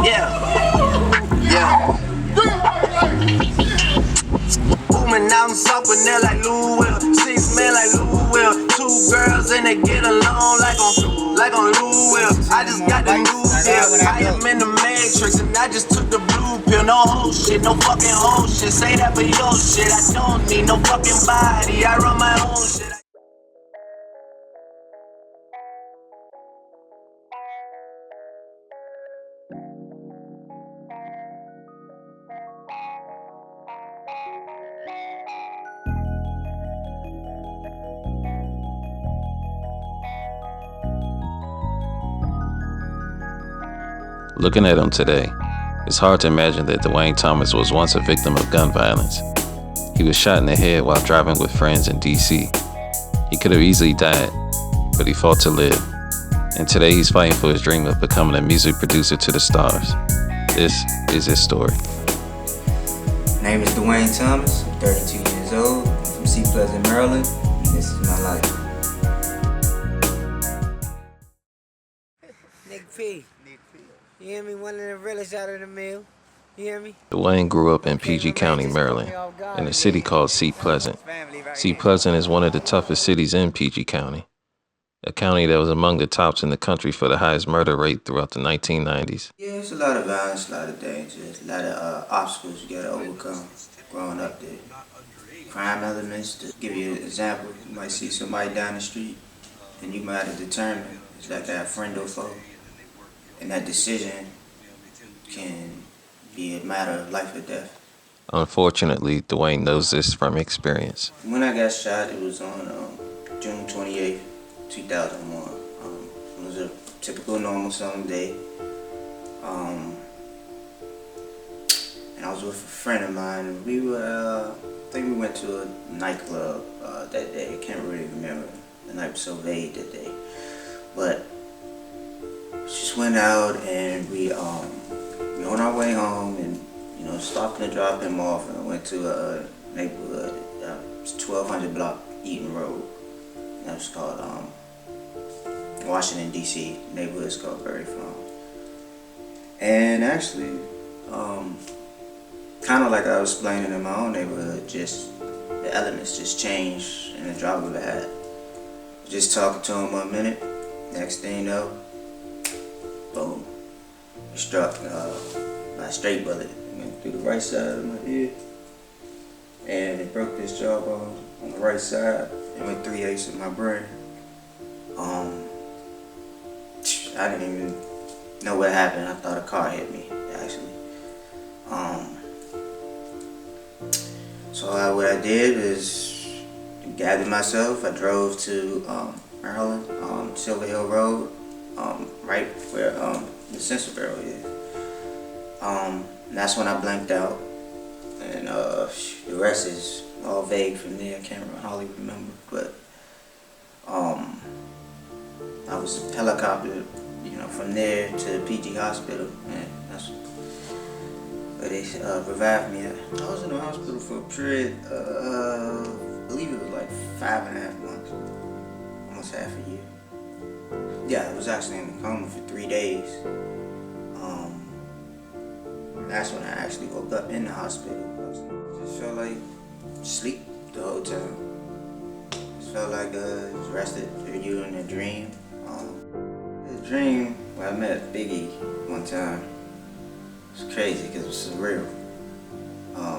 Yeah. Booming out in South Vanilla like Louisville. 6 men like Louisville. 2 girls and they get along like on Louisville. I just got the new deal. I am in the Matrix and I just took the blue pill. No whole shit, no fucking whole shit. Say that for your shit. I don't need no fucking body. I run my own shit. Looking at him today, it's hard to imagine that Dwayne Thomas was once a victim of gun violence. He was shot in the head while driving with friends in DC. He could have easily died, but he fought to live. And today he's fighting for his dream of becoming a music producer to the stars. This is his story. My name is Dwayne Thomas. I'm 32 years old. I'm from Sea Pleasant, Maryland, and this is my life. Nick P. You hear me? One of the realest out of the mill. You hear me? Dwayne grew up in PG County, Maryland, in a city called Sea Pleasant. Sea Pleasant is one of the toughest cities in PG County, a county that was among the tops in the country for the highest murder rate throughout the 1990s. Yeah, it's a lot of violence, a lot of dangers, a lot of obstacles you gotta overcome growing up there. Crime elements, to give you an example, you might see somebody down the street and you might have determined it's like that friend or foe. And that decision can be a matter of life or death. Unfortunately, Dwayne knows this from experience. When I got shot, it was on June 28th, 2001. It was a typical normal summer day. And I was with a friend of mine, and we were, I think we went to a nightclub that day. I can't really remember. The night was so vague that day. But just went out and we on our way home and stopped and dropped him off and went to a neighborhood. It's 1200 block Eaton Road. That was called Washington D.C. Neighborhood's called Berry Farm. And actually, kind of like I was explaining in my own neighborhood, just the elements just changed in a drop of a hat. Just talking to him 1 minute, next thing you know, boom, struck by a straight bullet. It went through the right side of my head, and it broke this jawbone on the right side. It went 3/8 of my brain. I didn't even know what happened. I thought a car hit me, actually. So what I did is gathered myself. I drove to Maryland, Silver Hill Road. Right where the sensor barrel is. And that's when I blanked out, and the rest is all vague from there. I can't hardly remember, but I was helicoptered, from there to PG Hospital, and that's where they revived me at. I was in the hospital for a period, I believe it was like 5.5 months, almost half a year. Yeah, I was actually in a coma for 3 days. That's when I actually woke up in the hospital. I just felt like sleep the whole time. Just felt like I was rested through you in a dream. The dream where I met Biggie one time. It was crazy because it was surreal.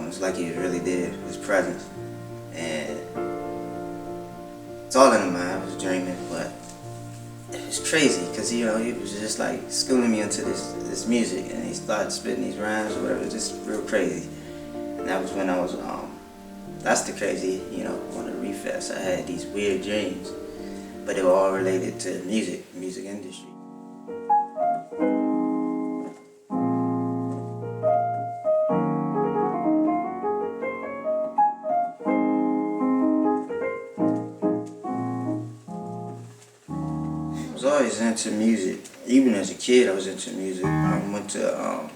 It's like he was really there, his presence. And it's all in the mind, I was dreaming, but it was crazy because he was just like schooling me into this music, and he started spitting these rhymes or whatever, just real crazy. And that was when I was that's the crazy, on the refest. I had these weird dreams, but they were all related to music industry. I was always into music. Even as a kid, I was into music. I went to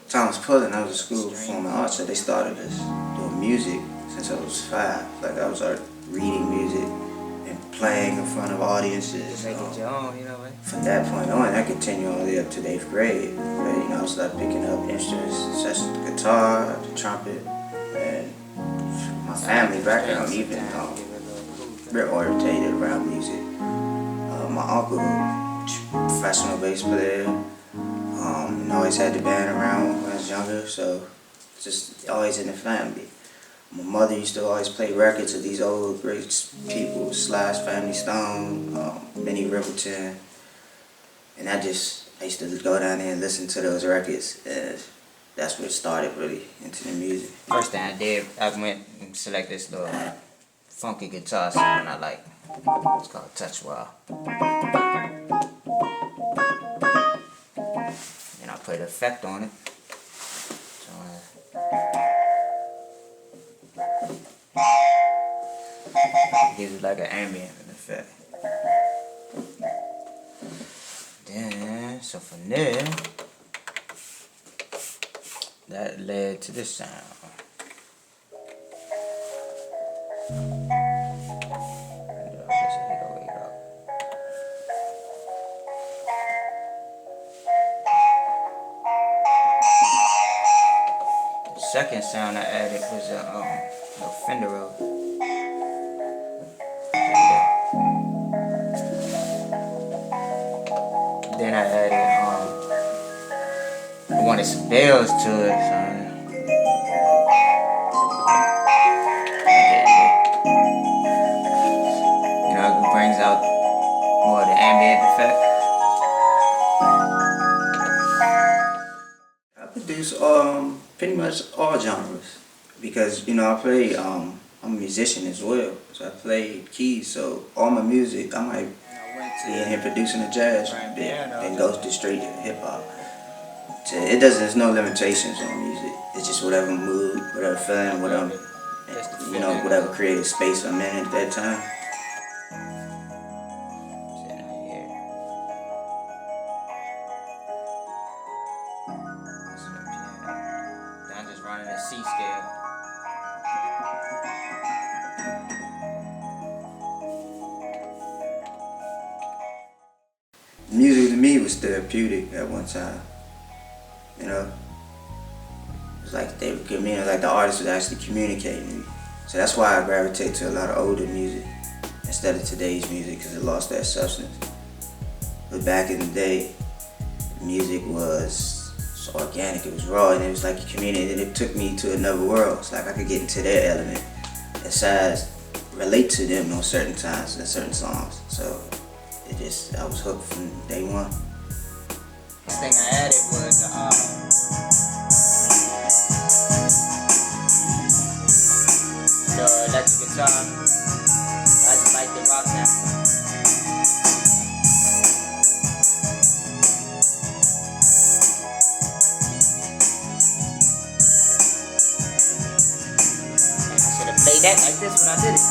Thomas Pullen. I was at school for performing arts, so they started us doing music since I was 5. Like I was reading music and playing in front of audiences. Make it your own, you know what? From that point on, I continued all the way up to 8th grade. But, you know, I started picking up instruments such as the guitar, the trumpet, and my family background even we're orientated around music. My uncle, professional bass player, always had the band around when I was younger, so just always in the family. My mother used to always play records of these old great people, Slash, Family Stone, Minnie Riperton, and I used to go down there and listen to those records, and that's what started really into the music. First thing I did, I went and selected this little funky guitar sound I like. It's called Touch Wild. Then I put an effect on it. So, gives it like an ambient effect. Then, so from there, that led to this sound. The second sound I added was a Fender Road. Then I added, I wanted some bells to it, so you know, it brings out more of the ambient effect. I produce pretty much all genres because, you know, I play, I'm a musician as well, so I play keys, so all my music, I might be in here producing a jazz bit, then go straight to hip hop. So there's no limitations on music. It's just whatever mood, whatever feeling, whatever, you know, whatever creative space I'm in at that time. I'm just running a C scale. Music to me was therapeutic at one time, you know. It's like they would give me, like the artist was actually communicating with me. So that's why I gravitate to a lot of older music instead of today's music, because it lost that substance. But back in the day, music was so organic, it was raw, and it was like a community, and it took me to another world. It's like I could get into their element, besides relate to them on certain times and certain songs. So I was hooked from day one. Next thing I added was the electric guitar. I just like the rock sound. And I should have played that like this when I did it.